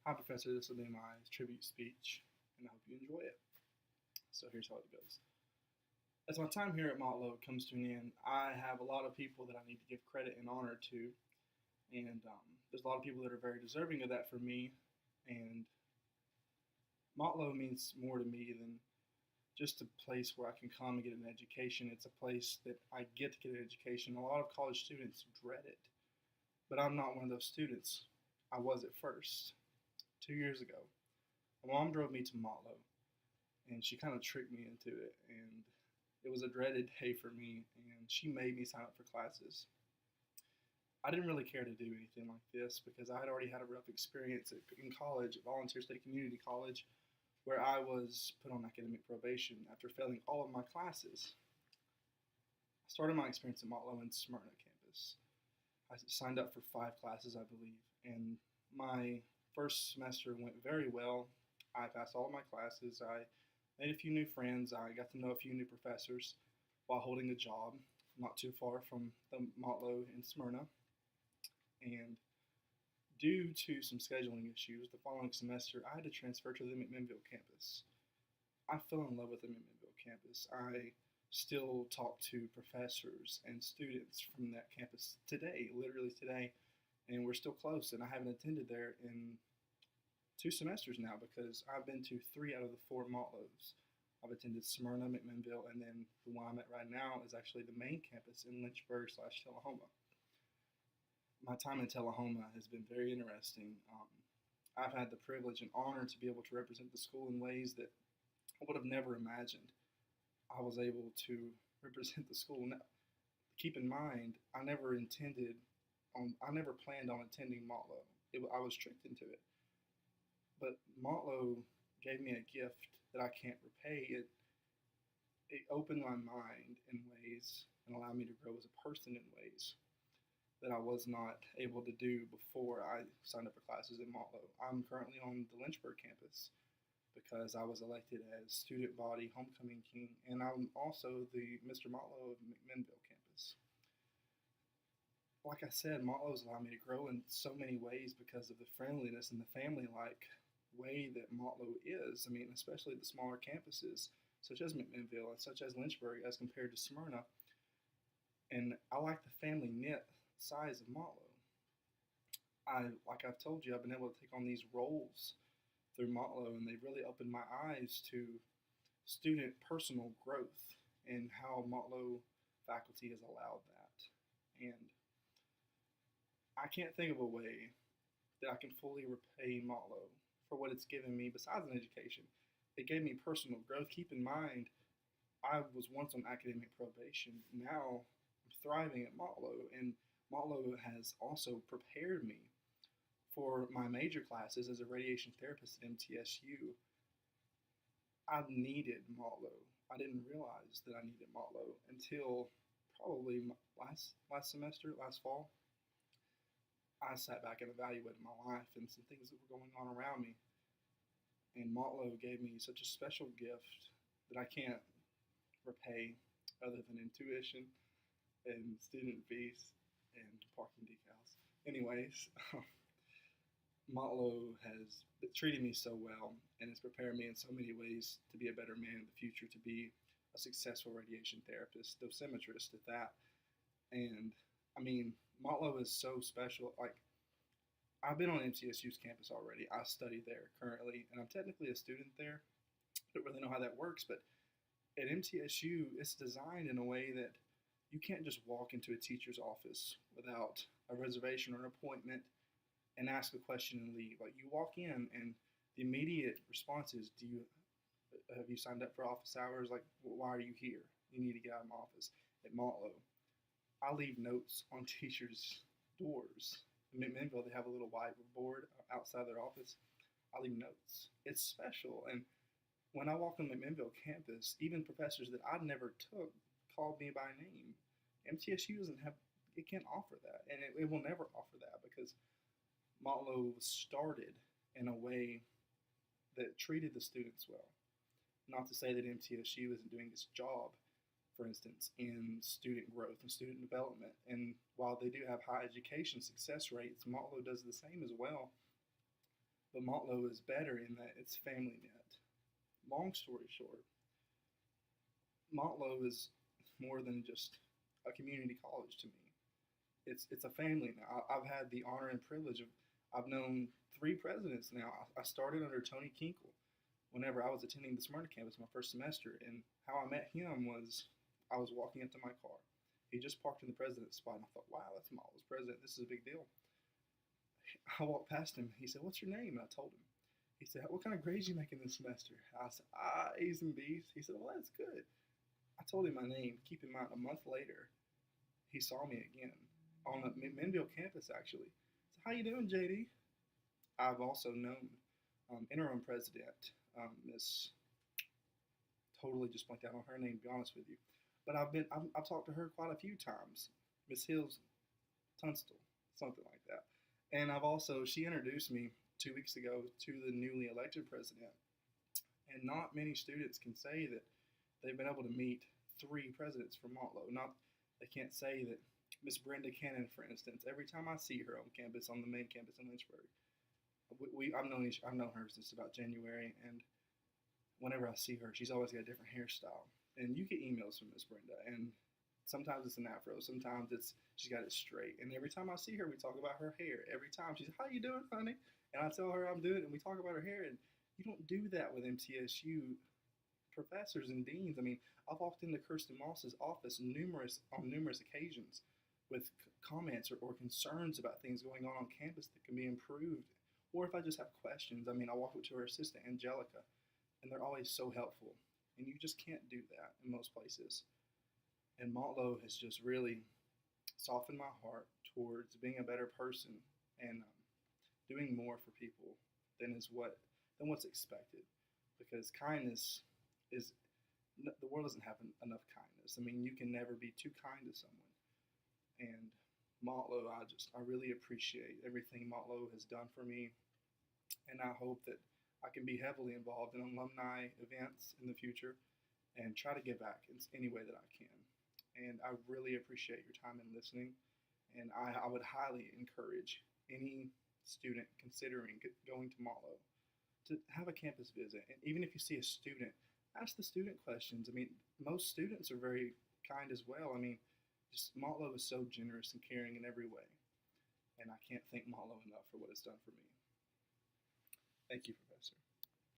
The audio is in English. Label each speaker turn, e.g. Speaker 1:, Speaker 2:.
Speaker 1: Hi, Professor. This will be my tribute speech, and I hope you enjoy it. So, here's how it goes. As my time here at Motlow comes to an end, I have a lot of people that I need to give credit and honor to, and there's a lot of people that are very deserving of that for me. And Motlow means more to me than just a place where I can come and get an education. It's a place that I get to get an education. A lot of college students dread it, but I'm not one of those students. I was at first. 2 years ago, my mom drove me to Motlow, and she kind of tricked me into it. And it was a dreaded day for me, and she made me sign up for classes. I didn't really care to do anything like this because I had already had a rough experience in college, at Volunteer State Community College, where I was put on academic probation after failing all of my classes. I started my experience at Motlow in Smyrna campus. I signed up for 5 classes, I believe, and my first semester went very well. I passed all of my classes. I made a few new friends. I got to know a few new professors while holding a job not too far from the Motlow in Smyrna. And due to some scheduling issues, the following semester I had to transfer to the McMinnville campus. I fell in love with the McMinnville campus. I still talk to professors and students from that campus today, literally today, and we're still close. And I haven't attended there in 2 semesters now because I've been to 3 out of the 4 Motlows. I've attended Smyrna, McMinnville, and then the one I'm at right now is actually the main campus in Lynchburg/Tullahoma. My time in Tullahoma has been very interesting. I've had the privilege and honor to be able to represent the school in ways that I would have never imagined I was able to represent the school. Now, keep in mind, I never planned on attending Motlow. I was tricked into it. But Motlow gave me a gift that I can't repay. It opened my mind in ways and allowed me to grow as a person in ways that I was not able to do before I signed up for classes at Motlow. I'm currently on the Lynchburg campus because I was elected as student body homecoming king, and I'm also the Mr. Motlow of McMinnville campus. Like I said, Motlow's allowed me to grow in so many ways because of the friendliness and the family-like way that Motlow is. I mean, especially the smaller campuses, such as McMinnville and such as Lynchburg, as compared to Smyrna. And I like the family knit size of Motlow. Like I've told you, I've been able to take on these roles through Motlow, and they've really opened my eyes to student personal growth and how Motlow faculty has allowed that. And I can't think of a way that I can fully repay Motlow for what it's given me besides an education. It gave me personal growth. Keep in mind, I was once on academic probation. Now I'm thriving at Motlow, and Motlow has also prepared me for my major classes as a radiation therapist at MTSU. I needed Motlow. I didn't realize that I needed Motlow until probably last semester, last fall. I sat back and evaluated my life and some things that were going on around me. And Motlow gave me such a special gift that I can't repay other than in tuition and student fees and parking decals. Anyways, Motlow has treated me so well and has prepared me in so many ways to be a better man in the future, to be a successful radiation therapist, dosimetrist at that. And I mean, Motlow is so special. Like, I've been on MTSU's campus already. I study there currently, and I'm technically a student there. I don't really know how that works, but at MTSU, it's designed in a way that you can't just walk into a teacher's office without a reservation or an appointment and ask a question and leave. Like, you walk in, and the immediate response is, have you signed up for office hours? Like, why are you here? You need to get out of my office. At Motlow, I leave notes on teachers' doors. In McMinnville, they have a little whiteboard outside their office. I leave notes. It's special. And when I walk on McMinnville campus, even professors that I never took called me by name. MTSU it can't offer that. And it will never offer that because Motlow was started in a way that treated the students well. Not to say that MTSU isn't doing its job, for instance, in student growth and student development. And while they do have high education success rates, Motlow does the same as well. But Montlow is better in that it's family knit. Long story short, Montlow is more than just a community college to me. It's a family now. I've had the honor and privilege of I've known three presidents now. I started under Tony Kinkle whenever I was attending the Smyrna campus my first semester, and how I met him was I was walking up to my car. He just parked in the president's spot, and I thought, wow, that's Motlow's president. This is a big deal. I walked past him. He said, "What's your name?" And I told him. He said, "What kind of grades are you making this semester?" I said, A's and B's. He said, "Well, that's good." I told him my name. Keep in mind, a month later, he saw me again on the Menville campus, actually. So, "How you doing, JD?" I've also known interim president, Miss, totally just blanked out on her name, to be honest with you. But I've talked to her quite a few times, Miss Hills Tunstall, something like that. And she introduced me 2 weeks ago to the newly elected president. And not many students can say that they've been able to meet three presidents from Montlow. They can't say that Miss Brenda Cannon, for instance, every time I see her on campus, on the main campus in Lynchburg, I've known her since about January, and whenever I see her, she's always got a different hairstyle. And you get emails from Miss Brenda, and sometimes it's an afro, sometimes she's got it straight. And every time I see her, we talk about her hair. Every time she's, "How you doing, honey?" And I tell her I'm doing it, and we talk about her hair. And you don't do that with MTSU professors and deans. I mean, I've walked into Kirsten Moss's office on numerous occasions with comments or concerns about things going on campus that can be improved. Or if I just have questions, I mean, I walk up to her assistant, Angelica, and they're always so helpful. And you just can't do that in most places. And Montlow has just really softened my heart towards being a better person and doing more for people than what's expected. Because kindness is, the world doesn't have enough kindness. I mean, you can never be too kind to someone. And Montlow, I really appreciate everything Montlow has done for me. And I hope that I can be heavily involved in alumni events in the future and try to give back in any way that I can. And I really appreciate your time and listening. And I would highly encourage any student considering going to Montlow to have a campus visit. And even if you see a student, ask the student questions. I mean, most students are very kind as well. I mean, just Montlow is so generous and caring in every way. And I can't thank Montlow enough for what it's done for me. Thank you.